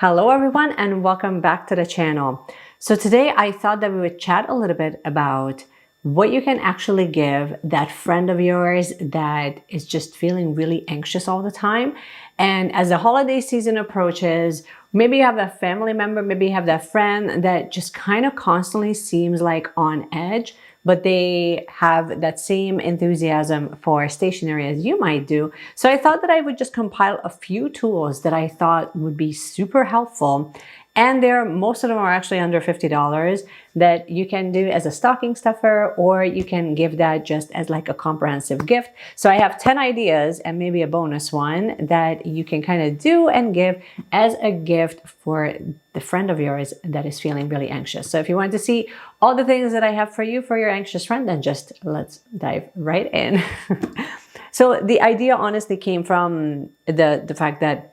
Hello everyone and welcome back to the channel. So today I thought that we would chat a little bit about what you can actually give that friend of yours that is just feeling really anxious all the time. And as the holiday season approaches, maybe you have that family member, maybe you have that friend that just kind of constantly seems like on edge, but they have that same enthusiasm for stationery as you might do. So I thought that I would just compile a few tools that I thought would be super helpful. And most of them are actually under $50 that you can do as a stocking stuffer, or you can give that just as like a comprehensive gift. So I have 10 ideas and maybe a bonus one that you can kind of do and give as a gift for the friend of yours that is feeling really anxious. So if you want to see all the things that I have for you for your anxious friend, then just let's dive right in. So the idea honestly came from the fact that,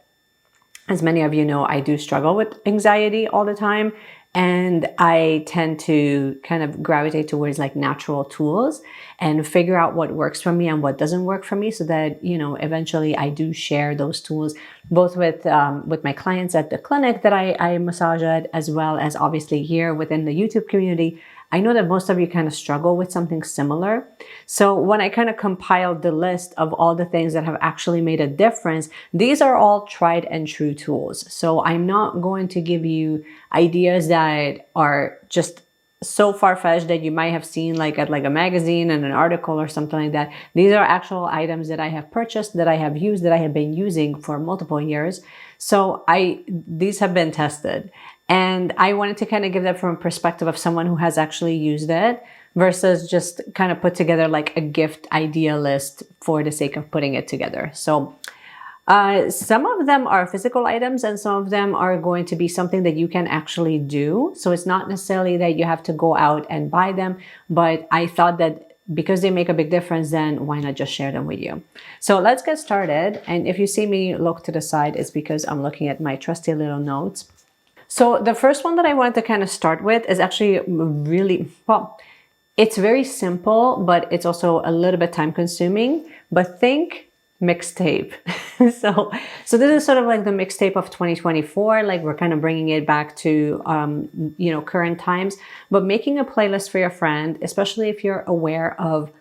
as many of you know, I do struggle with anxiety all the time, and I tend to kind of gravitate towards like natural tools and figure out what works for me and what doesn't work for me, so that, you know, eventually I do share those tools both with my clients at the clinic that I massage at, as well as obviously here within the YouTube community. I know that most of you kind of struggle with something similar. So when I kind of compiled the list of all the things that have actually made a difference, these are all tried and true tools. So I'm not going to give you ideas that are just so far-fetched that you might have seen like at like a magazine and an article or something like that. These are actual items that I have purchased, that I have used, that I have been using for multiple years. So these have been tested. And I wanted to kind of give that from a perspective of someone who has actually used it versus just kind of put together like a gift idea list for the sake of putting it together. So some of them are physical items and some of them are going to be something that you can actually do. So it's not necessarily that you have to go out and buy them, but I thought that because they make a big difference, then why not just share them with you? So let's get started. And if you see me look to the side, it's because I'm looking at my trusty little notes. So the first one that I wanted to kind of start with is actually really, well, it's very simple, but it's also a little bit time consuming, but think mixtape. So this is sort of like the mixtape of 2024, like we're kind of bringing it back to, you know, current times, but making a playlist for your friend, especially if you're aware of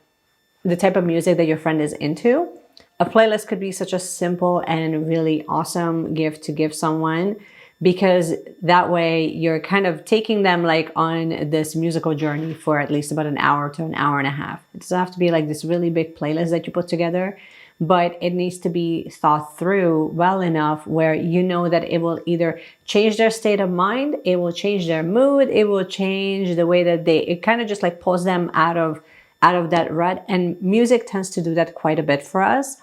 the type of music that your friend is into. A playlist could be such a simple and really awesome gift to give someone, because that way you're kind of taking them like on this musical journey for at least about an hour to an hour and a half. It doesn't have to be like this really big playlist that you put together, but it needs to be thought through well enough where you know that it will either change their state of mind, it will change their mood, it will change the way that it kind of just like pulls them out of that rut. And music tends to do that quite a bit for us.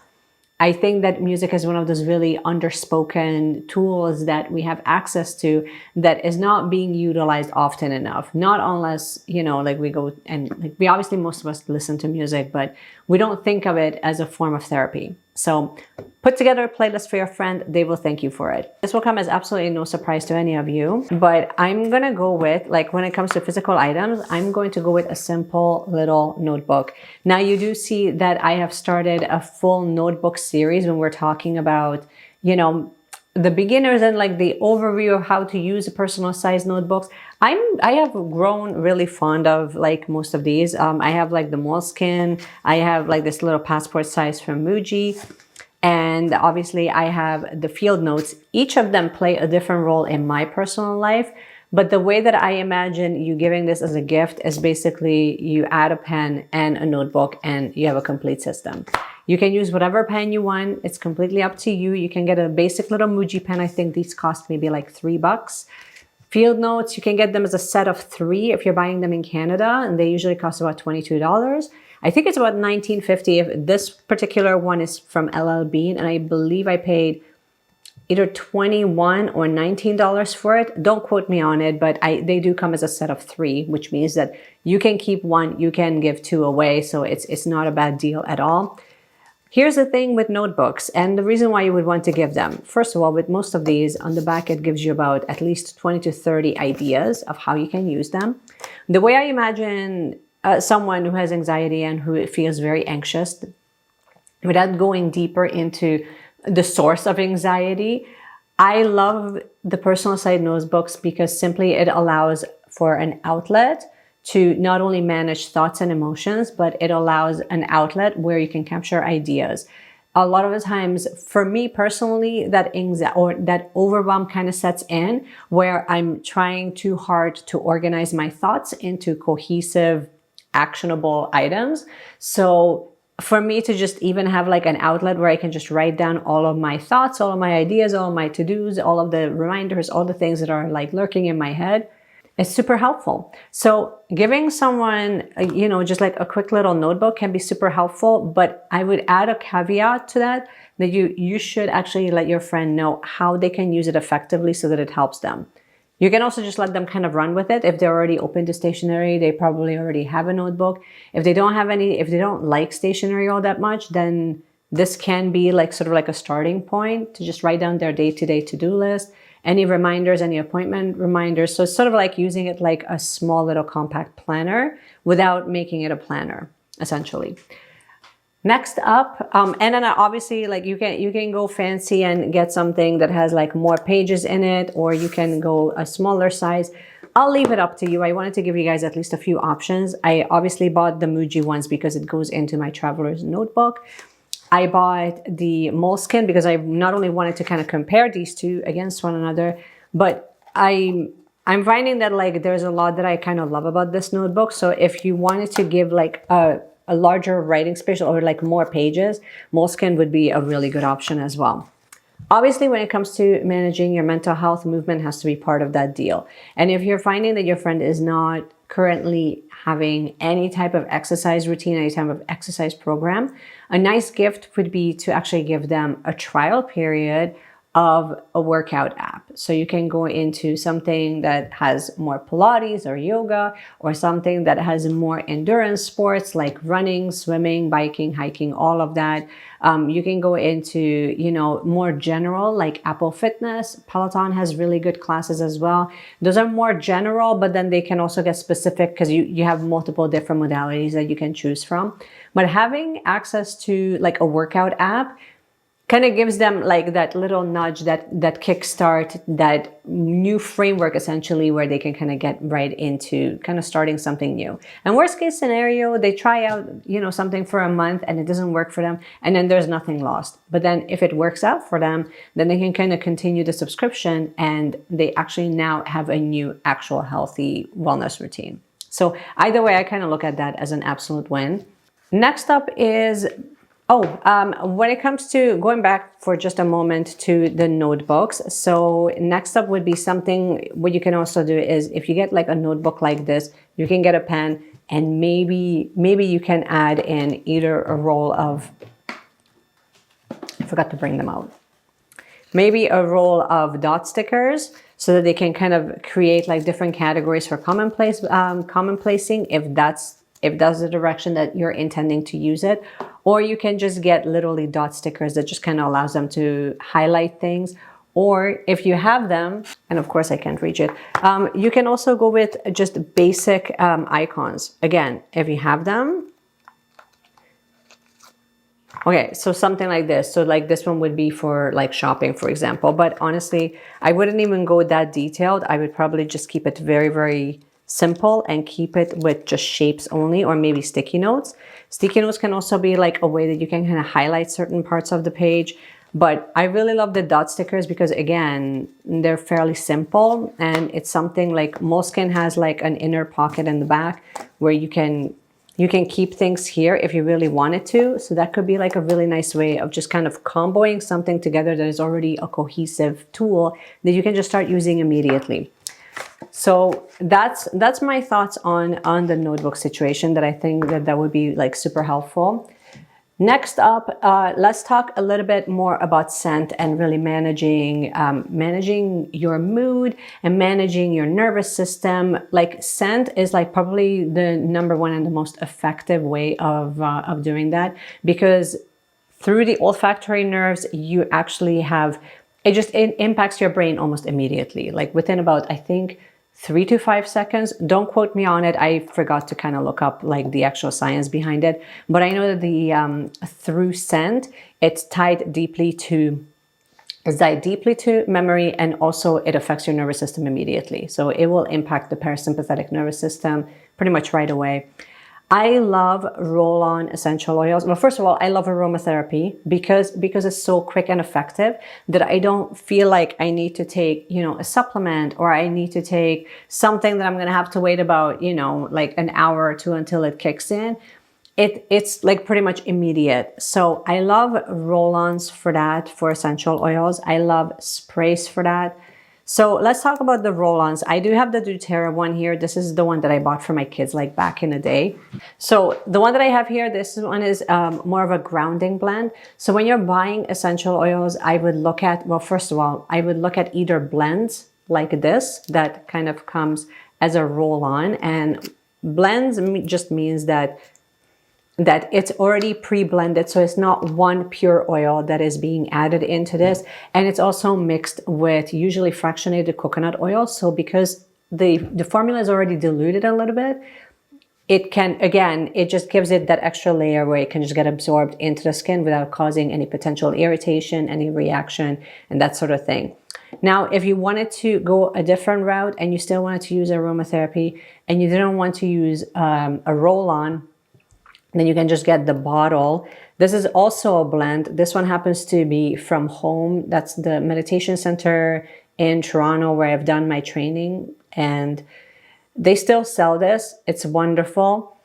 I think that music is one of those really underspoken tools that we have access to that is not being utilized often enough. Not unless, you know, like we go and like we obviously, most of us listen to music, but we don't think of it as a form of therapy. So put together a playlist for your friend. They will thank you for it. This will come as absolutely no surprise to any of you, but I'm going to go with, like, when it comes to physical items, I'm going to go with a simple little notebook. Now you do see that I have started a full notebook series when we're talking about, you know, the beginners and like the overview of how to use a personal size notebooks. I have grown really fond of like most of these. I have like the moleskin. I have like this little passport size from Muji. And obviously I have the field notes. Each of them play a different role in my personal life. But the way that I imagine you giving this as a gift is basically you add a pen and a notebook and you have a complete system. You can use whatever pen you want. It's completely up to you. You can get a basic little Muji pen. I think these cost maybe like $3. Field notes, you can get them as a set of 3 if you're buying them in Canada, and they usually cost about $22. I think it's about $19.50 if this particular one is from LL Bean, and I believe I paid either $21 or $19 for it. Don't quote me on it, but they do come as a set of 3, which means that you can keep 1, you can give 2 away, so it's not a bad deal at all. Here's the thing with notebooks and the reason why you would want to give them. First of all, with most of these, on the back, it gives you about at least 20 to 30 ideas of how you can use them. The way I imagine someone who has anxiety and who feels very anxious, without going deeper into the source of anxiety, I love the personal side notebooks because simply it allows for an outlet to not only manage thoughts and emotions, but it allows an outlet where you can capture ideas. A lot of the times, for me personally, that anxiety or that overwhelm kind of sets in where I'm trying too hard to organize my thoughts into cohesive, actionable items. So for me to just even have like an outlet where I can just write down all of my thoughts, all of my ideas, all of my to-dos, all of the reminders, all the things that are like lurking in my head, is super helpful. So giving someone, just like a quick little notebook can be super helpful, but I would add a caveat to that, that you should actually let your friend know how they can use it effectively so that it helps them. You can also just let them kind of run with it. If they're already open to stationery, they probably already have a notebook. If they don't have any, if they don't like stationery all that much, then this can be like sort of like a starting point to just write down their day-to-day to-do list, any reminders, any appointment reminders. So it's sort of like using it like a small little compact planner without making it a planner, essentially. Next up, and then obviously like you can go fancy and get something that has like more pages in it, or you can go a smaller size. I'll leave it up to you. I wanted to give you guys at least a few options. I obviously bought the Muji ones because it goes into my traveler's notebook. I bought the Moleskine because I not only wanted to kind of compare these two against one another, but I'm finding that like there's a lot that I kind of love about this notebook. So if you wanted to give like a larger writing space or like more pages, Moleskine would be a really good option as well. Obviously, when it comes to managing your mental health, movement has to be part of that deal. And if you're finding that your friend is not currently having any type of exercise routine, any type of exercise program, a nice gift would be to actually give them a trial period of a workout app. So you can go into something that has more Pilates or yoga, or something that has more endurance sports like running, swimming, biking, hiking, all of that. You can go into, more general like Apple Fitness. Peloton has really good classes as well. Those are more general, but then they can also get specific because you have multiple different modalities that you can choose from. But having access to like a workout app kind of gives them like that little nudge, that kickstart, that new framework essentially, where they can kind of get right into kind of starting something new. And worst case scenario, they try out, something for a month and it doesn't work for them, and then there's nothing lost. But then if it works out for them, then they can kind of continue the subscription and they actually now have a new actual healthy wellness routine. So either way, I kind of look at that as an absolute win. Next up is when it comes to going back for just a moment to the notebooks. So next up would be something, what you can also do is if you get like a notebook like this, you can get a pen and maybe you can add in either a roll of, I forgot to bring them out, maybe a roll of dot stickers so that they can kind of create like different categories for commonplacing if that's the direction that you're intending to use it. Or you can just get literally dot stickers that just kind of allows them to highlight things. Or if you have them, and of course I can't reach it, you can also go with just basic icons. Again, if you have them. Okay, so something like this. So like this one would be for like shopping, for example. But honestly, I wouldn't even go that detailed. I would probably just keep it very, very simple and keep it with just shapes only, or maybe sticky notes. Sticky notes can also be like a way that you can kind of highlight certain parts of the page. But I really love the dot stickers because again, they're fairly simple, and it's something like Moleskine has like an inner pocket in the back where you can keep things here if you really wanted to. So that could be like a really nice way of just kind of comboing something together that is already a cohesive tool that you can just start using immediately. So that's my thoughts on the notebook situation, that I think that would be like super helpful. Next up, let's talk a little bit more about scent and really managing your mood and managing your nervous system. Like scent is like probably the number one and the most effective way of doing that, because through the olfactory nerves, you actually have, it impacts your brain almost immediately, like within about, I think, 3 to 5 seconds. Don't quote me on it. I forgot to kind of look up like the actual science behind it. But I know that the through scent, it's tied deeply to It's tied deeply to memory, and also it affects your nervous system immediately. So it will impact the parasympathetic nervous system pretty much right away. I love roll-on essential oils. Well, first of all, I love aromatherapy because it's so quick and effective that I don't feel like I need to take, you know, a supplement, or I need to take something that I'm going to have to wait about, you know, like an hour or two until it kicks in. It's like pretty much immediate. So I love roll-ons for that, for essential oils. I love sprays for that. So let's talk about the roll-ons. I do have the doTERRA one here. This is the one that I bought for my kids like back in the day. So the one that I have here, this one is more of a grounding blend. So when you're buying essential oils, I would look at, well, first of all, I would look at either blends like this that kind of comes as a roll-on. And blends just means that it's already pre-blended, so it's not one pure oil that is being added into this, and it's also mixed with usually fractionated coconut oil. So because the formula is already diluted a little bit, it can, again, it just gives it that extra layer where it can just get absorbed into the skin without causing any potential irritation, any reaction, and that sort of thing. Now, if you wanted to go a different route and you still wanted to use aromatherapy and you didn't want to use a roll-on, then you can just get the bottle. This is also a blend. This one happens to be from Home. That's the meditation center in Toronto where I've done my training, and they still sell this. It's wonderful.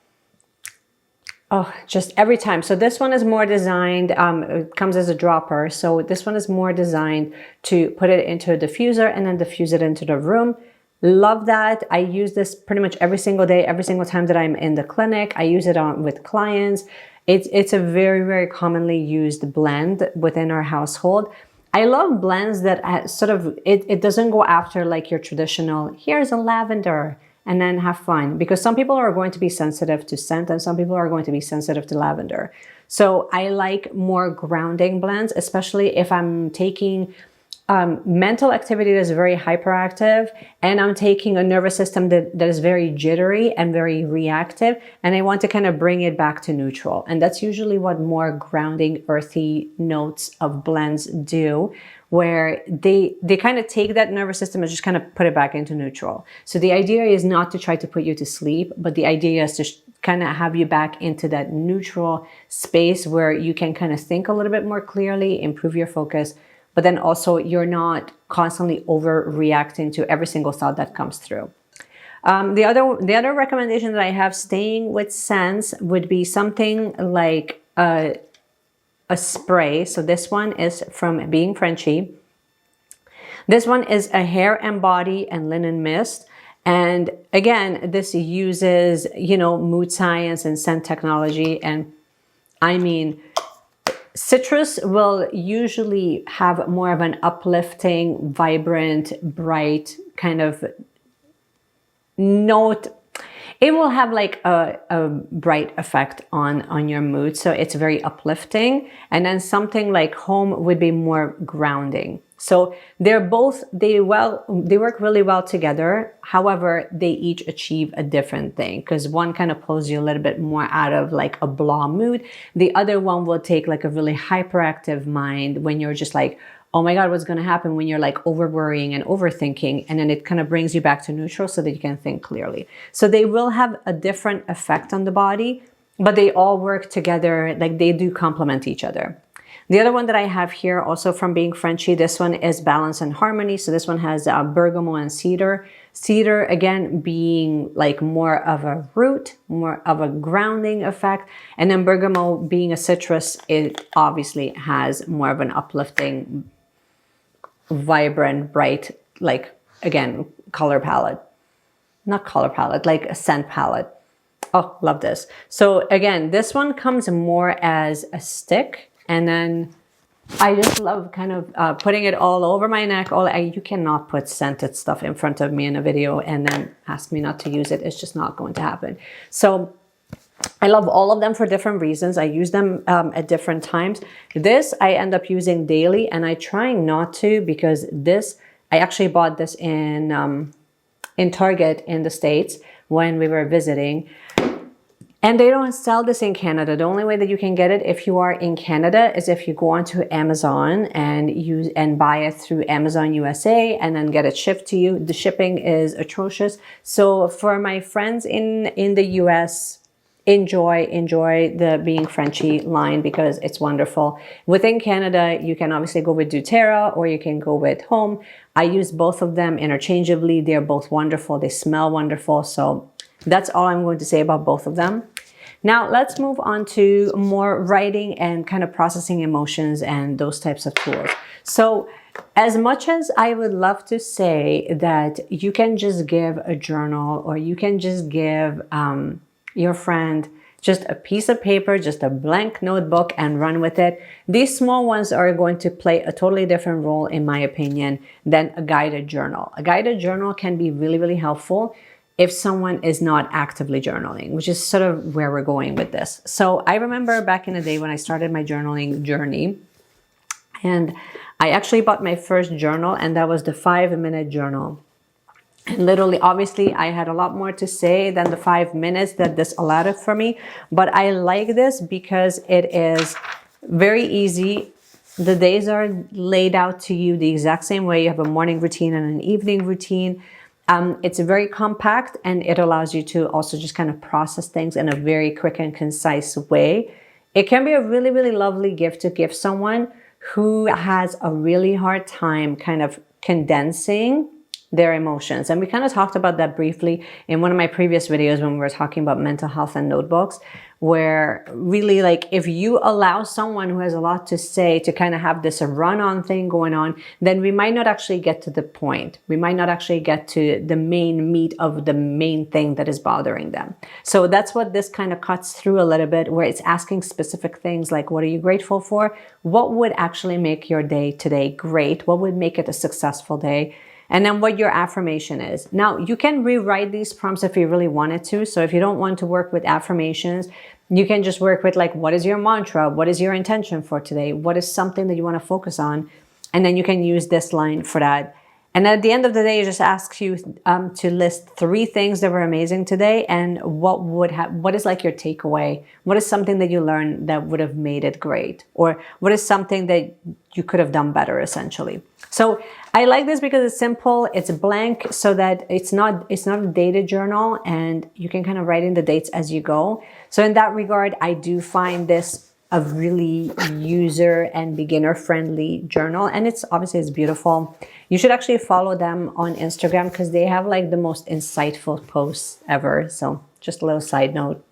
Oh, just every time. So this one is more designed, it comes as a dropper. So this one is more designed to put it into a diffuser and then diffuse it into the room. Love that. I use this pretty much every single day, every single time that I'm in the clinic. I use it with clients. It's a very, very commonly used blend within our household. I love blends that sort of, it doesn't go after like your traditional, here's a lavender and then have fun. Because some people are going to be sensitive to scent and some people are going to be sensitive to lavender. So I like more grounding blends, especially if I'm taking mental activity that is very hyperactive and I'm taking a nervous system that is very jittery and very reactive, and I want to kind of bring it back to neutral. And that's usually what more grounding, earthy notes of blends do, where they kind of take that nervous system and just kind of put it back into neutral. So the idea is not to try to put you to sleep, but the idea is to kind of have you back into that neutral space where you can kind of think a little bit more clearly, improve your focus, but then also you're not constantly overreacting to every single thought that comes through. The other recommendation that I have, staying with scents, would be something like a spray. So this one is from Being Frenchy. This one is a hair and body and linen mist. And again, this uses, you know, mood science and scent technology. And I mean, citrus will usually have more of an uplifting, vibrant, bright kind of note. It will have like a bright effect on your mood. So it's very uplifting. And then something like Home would be more grounding. So they work really well together. However, they each achieve a different thing, because one kind of pulls you a little bit more out of like a blah mood. The other one will take like a really hyperactive mind when you're just like, oh my God, what's going to happen, when you're like over worrying and overthinking, and then it kind of brings you back to neutral so that you can think clearly. So they will have a different effect on the body, but they all work together. Like they do complement each other. The other one that I have here, also from Being Frenchy, this one is Balance and Harmony. So this one has bergamot and cedar. Cedar, again, being like more of a root, more of a grounding effect. And then bergamot being a citrus, it obviously has more of an uplifting, vibrant, bright, like, again, color palette. Not color palette, like a scent palette. Oh, love this. So again, this one comes more as a stick. And then I just love kind of putting it all over my neck. You cannot put scented stuff in front of me in a video and then ask me not to use it. It's just not going to happen. So I love all of them for different reasons. I use them at different times. This I end up using daily, and I try not to, because this, I actually bought this in Target in the States when we were visiting. And they don't sell this in Canada. The only way that you can get it if you are in Canada is if you go onto Amazon and use and buy it through Amazon USA and then get it shipped to you. The shipping is atrocious. So for my friends in the US, enjoy the Being Frenchy line because it's wonderful. Within Canada, you can obviously go with doTERRA or you can go with Home. I use both of them interchangeably. They're both wonderful. They smell wonderful. So that's all I'm going to say about both of them. Now let's move on to more writing and kind of processing emotions and those types of tools. So as much as I would love to say that you can just give a journal or you can just give your friend just a piece of paper, just a blank notebook and run with it, these small ones are going to play a totally different role, in my opinion, than a guided journal. A guided journal can be really, really helpful if someone is not actively journaling, which is sort of where we're going with this. So I remember back in the day when I started my journaling journey, and I actually bought my first journal, and that was the 5-minute journal. And literally, obviously, I had a lot more to say than the 5 minutes that this allowed for me, but I like this because it is very easy. The days are laid out to you the exact same way. You have a morning routine and an evening routine. It's very compact and it allows you to also just kind of process things in a very quick and concise way. It can be a really, really lovely gift to give someone who has a really hard time kind of condensing their emotions. And we kind of talked about that briefly in one of my previous videos when we were talking about mental health and notebooks, where really, like, if you allow someone who has a lot to say to kind of have this run-on thing going on, then we might not actually get to the point. We might not actually get to the main meat of the main thing that is bothering them. So that's what this kind of cuts through a little bit, where it's asking specific things like, what are you grateful for? What would actually make your day today great? What would make it a successful day? And then what your affirmation is. Now, you can rewrite these prompts if you really wanted to. So if you don't want to work with affirmations, you can just work with, like, what is your mantra? What is your intention for today? What is something that you want to focus on? And then you can use this line for that. And at the end of the day, it just asks you to list 3 things that were amazing today, and what is like your takeaway? What is something that you learned that would have made it great? Or what is something that you could have done better, essentially? So I like this because it's simple, it's blank, so that it's not a dated journal, and you can kind of write in the dates as you go. So in that regard, I do find this a really user and beginner friendly journal, and it's beautiful. You should actually follow them on Instagram because they have like the most insightful posts ever. So just a little side note.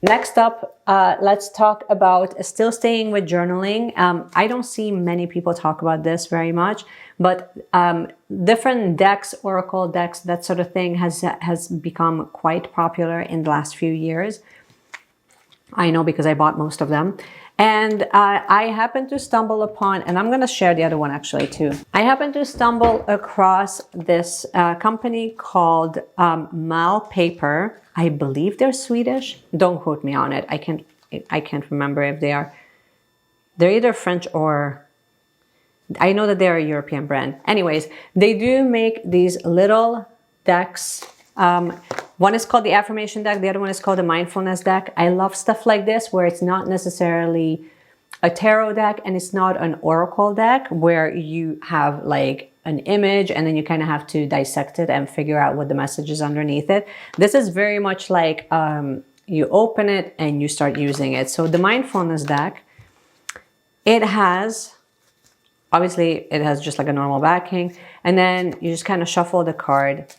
Next up, let's talk about still staying with journaling. I don't see many people talk about this very much, but different decks, oracle decks, that sort of thing has become quite popular in the last few years. I know because I bought most of them. And I happened to stumble upon, and I'm going to share the other one actually too. I happened to stumble across this company called Mal Paper. I believe they're Swedish. Don't quote me on it. I can't remember if they are. They're either French or I know that they're a European brand. Anyways, they do make these little decks. One is called the affirmation deck. The other one is called the mindfulness deck. I love stuff like this where it's not necessarily a tarot deck and it's not an oracle deck where you have like an image and then you kind of have to dissect it and figure out what the message is underneath it. This is very much like you open it and you start using it. So the mindfulness deck, it has, obviously it has just like a normal backing, and then you just kind of shuffle the card.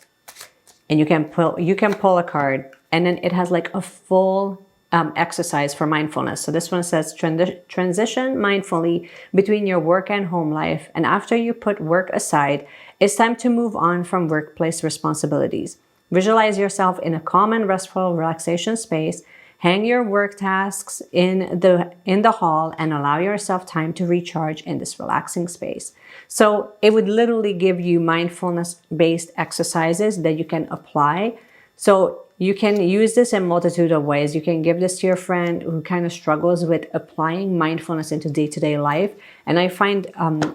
And you can pull a card, and then it has like a full exercise for mindfulness. So this one says transition mindfully between your work and home life. And after you put work aside, it's time to move on from workplace responsibilities. Visualize yourself in a calm and restful relaxation space. Hang your work tasks in the hall and allow yourself time to recharge in this relaxing space. So it would literally give you mindfulness-based exercises that you can apply. So you can use this in a multitude of ways. You can give this to your friend who kind of struggles with applying mindfulness into day-to-day life. And I find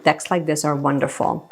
decks like this are wonderful.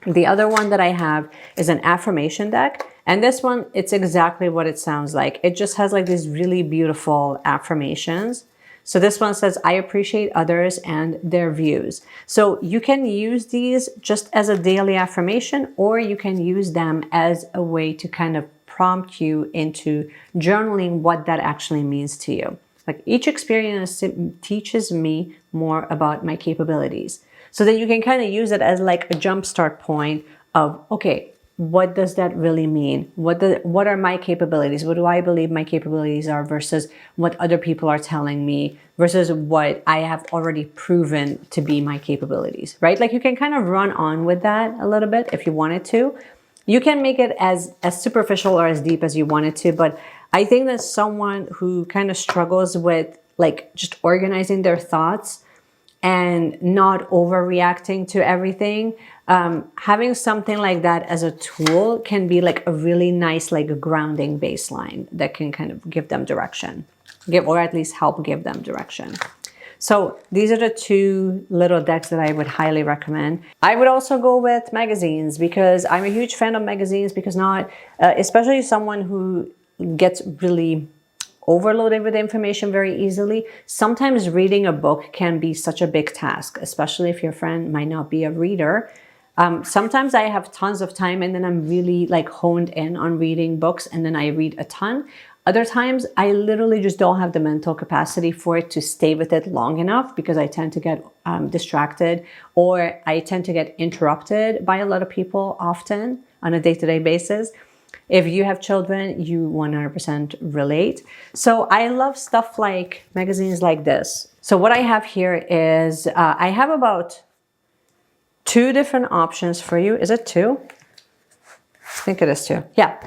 The other one that I have is an affirmation deck. And this one, it's exactly what it sounds like. It just has like these really beautiful affirmations. So this one says, I appreciate others and their views. So you can use these just as a daily affirmation, or you can use them as a way to kind of prompt you into journaling what that actually means to you. Like each experience teaches me more about my capabilities. So then you can kind of use it as like a jumpstart point of, okay, what does that really mean? What are my capabilities? What do I believe my capabilities are versus what other people are telling me versus what I have already proven to be my capabilities, right? Like you can kind of run on with that a little bit if you wanted to. You can make it as superficial or as deep as you wanted to, but I think that someone who kind of struggles with like just organizing their thoughts and not overreacting to everything, having something like that as a tool can be like a really nice like a grounding baseline that can kind of give them direction, or at least help give them direction. So these are the two little decks that I would highly recommend. I would also go with magazines because I'm a huge fan of magazines, because especially someone who gets really overloaded with information very easily. Sometimes reading a book can be such a big task, especially if your friend might not be a reader. Sometimes I have tons of time and then I'm really like honed in on reading books and then I read a ton. Other times I literally just don't have the mental capacity for it to stay with it long enough because I tend to get distracted, or I tend to get interrupted by a lot of people often on a day-to-day basis. If you have children, you 100% relate. So I love stuff like magazines like this. So what I have here is, I have about 2 different options for you. Is it 2? I think it is 2. Yeah.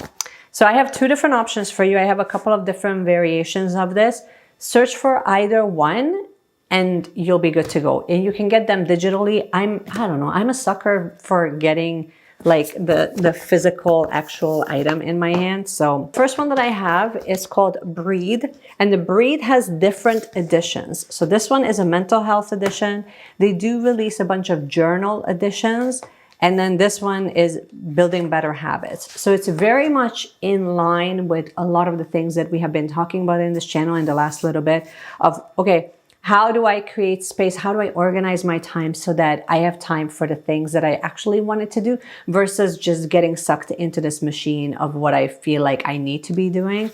So I have 2 different options for you. I have a couple of different variations of this. Search for either one and you'll be good to go. And you can get them digitally. I don't know, I'm a sucker for getting like the physical actual item in my hand. So first one that I have is called Breathe, and the Breathe has different editions. So this one is a mental health edition. They do release a bunch of journal editions, and then this one is building better habits. So it's very much in line with a lot of the things that we have been talking about in this channel in the last little bit of, okay, how do I create space? How do I organize my time so that I have time for the things that I actually wanted to do versus just getting sucked into this machine of what I feel like I need to be doing?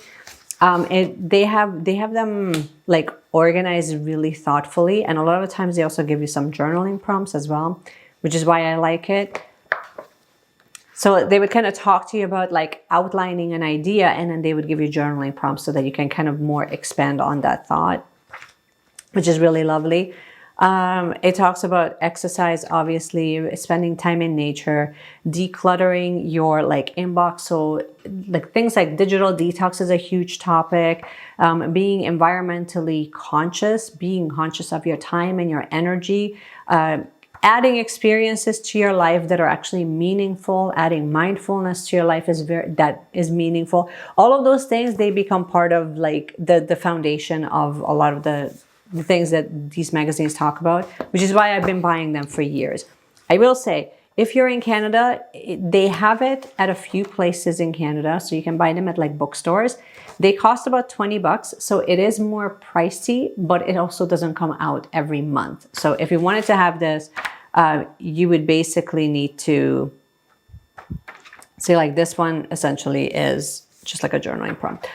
They have them like organized really thoughtfully. And a lot of the times they also give you some journaling prompts as well, which is why I like it. So they would kind of talk to you about like outlining an idea, and then they would give you journaling prompts so that you can kind of more expand on that thought, which is really lovely. It talks about exercise, obviously, spending time in nature, decluttering your like inbox. So like things like digital detox is a huge topic. Being environmentally conscious, being conscious of your time and your energy, adding experiences to your life that are actually meaningful, adding mindfulness to your life that is meaningful. All of those things, they become part of like the foundation of a lot of the things that these magazines talk about, which is why I've been buying them for years. I will say, if you're in Canada, they have it at a few places in Canada, so you can buy them at like bookstores. They cost about 20 bucks, so it is more pricey, but it also doesn't come out every month. So if you wanted to have this, you would basically need to see, like this one essentially is just like a journaling prompt.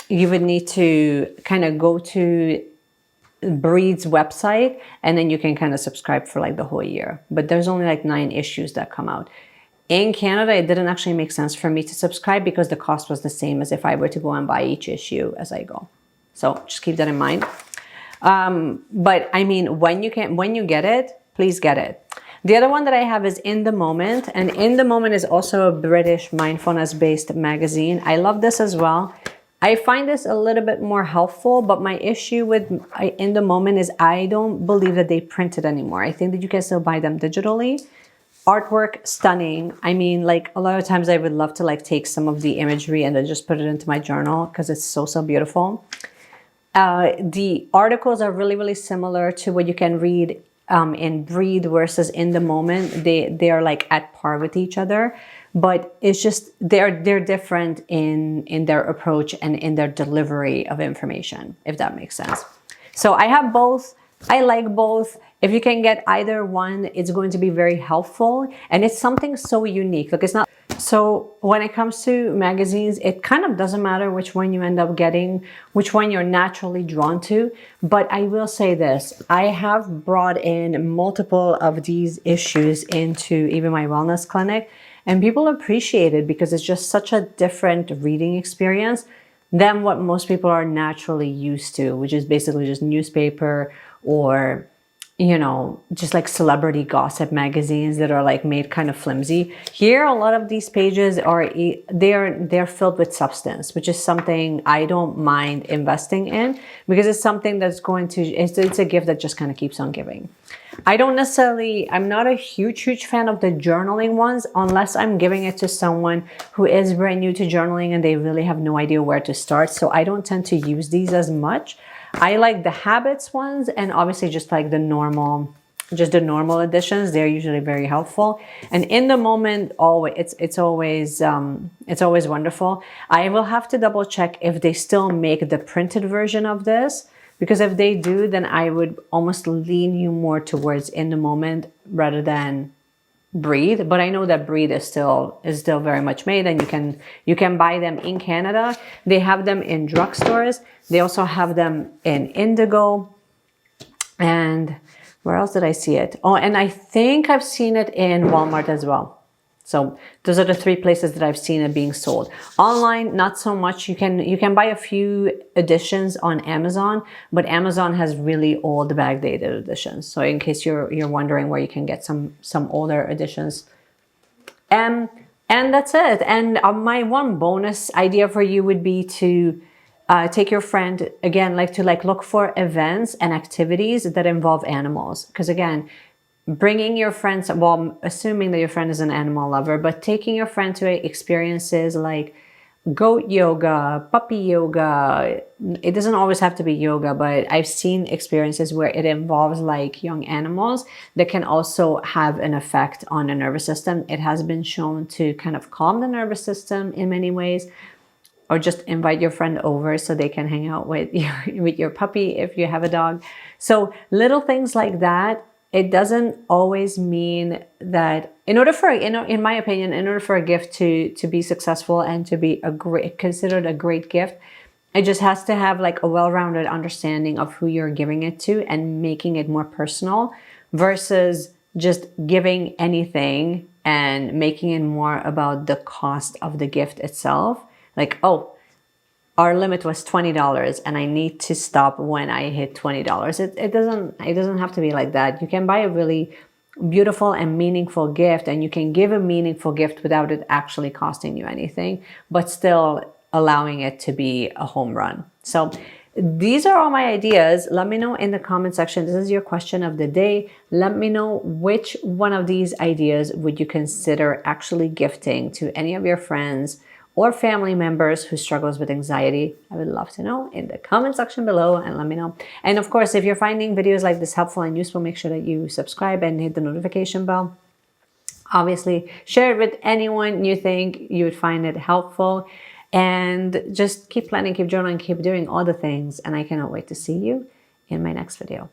You would need to kind of go to Breed's website, and then you can kind of subscribe for like the whole year. But there's only like 9 issues that come out. In Canada, it didn't actually make sense for me to subscribe because the cost was the same as if I were to go and buy each issue as I go. So just keep that in mind. But I mean, when you get it, please get it. The other one that I have is In the Moment, and In the Moment is also a British mindfulness-based magazine. I love this as well. I find this a little bit more helpful, but my issue with In the Moment is I don't believe that they print it anymore. I think that you can still buy them digitally. Artwork, stunning. I mean, like a lot of times I would love to like take some of the imagery and then just put it into my journal because it's so beautiful. The articles are really, really similar to what you can read in breathe versus in the moment, they are like at par with each other, but it's just they're different in their approach and in their delivery of information, if that makes sense. So I have both. I like both. If you can get either one, it's going to be very helpful, and it's something so unique. Like, it's not. So when it comes to magazines, it kind of doesn't matter which one you end up getting, which one you're naturally drawn to. But I will say this, I have brought in multiple of these issues into even my wellness clinic, and people appreciate it because it's just such a different reading experience than what most people are naturally used to, which is basically just newspaper or, you know, just like celebrity gossip magazines that are like made kind of flimsy. Here, a lot of these pages are, they're filled with substance, which is something I don't mind investing in because it's something that's going to, it's a gift that just kind of keeps on giving. I don't necessarily, I'm not a huge fan of the journaling ones unless I'm giving it to someone who is brand new to journaling and they really have no idea where to start. So I don't tend to use these as much. I like the habits ones, and obviously just like the normal editions. They're usually very helpful. And in the moment, always it's always wonderful. I will have to double check if they still make the printed version of this, because if they do, then I would almost lean you more towards in the moment rather than breathe. But I know that breathe is still very much made, and you can buy them in Canada. They have them in drugstores. They also have them in Indigo, and where else did I see it? Oh, and I think I've seen it in Walmart as well. So those are the three places that I've seen it being sold. Online, not so much. You can buy a few editions on Amazon, but Amazon has really old backdated editions. So in case you're wondering where you can get some older editions. And that's it. And my one bonus idea for you would be to take your friend, again, to look for events and activities that involve animals. Because again, bringing your friends, well, assuming that your friend is an animal lover, but taking your friend to experiences like goat yoga, puppy yoga. It doesn't always have to be yoga, but I've seen experiences where it involves like young animals that can also have an effect on the nervous system. It has been shown to kind of calm the nervous system in many ways, or just invite your friend over so they can hang out with your puppy if you have a dog. So little things like that. It doesn't always mean that in order for, in my opinion, in order for a gift to be successful and to be considered a great gift, it just has to have like a well-rounded understanding of who you're giving it to and making it more personal versus just giving anything and making it more about the cost of the gift itself. Like, oh, our limit was $20 and I need to stop when I hit $20. It doesn't have to be like that. You can buy a really beautiful and meaningful gift, and you can give a meaningful gift without it actually costing you anything, but still allowing it to be a home run. So these are all my ideas. Let me know in the comment section. This is your question of the day. Let me know which one of these ideas would you consider actually gifting to any of your friends or family members who struggles with anxiety. I would love to know in the comment section below, and let me know. And of course, if you're finding videos like this helpful and useful, make sure that you subscribe and hit the notification bell. Obviously, share it with anyone you think you would find it helpful. And just keep planning, keep journaling, keep doing all the things. And I cannot wait to see you in my next video.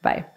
Bye.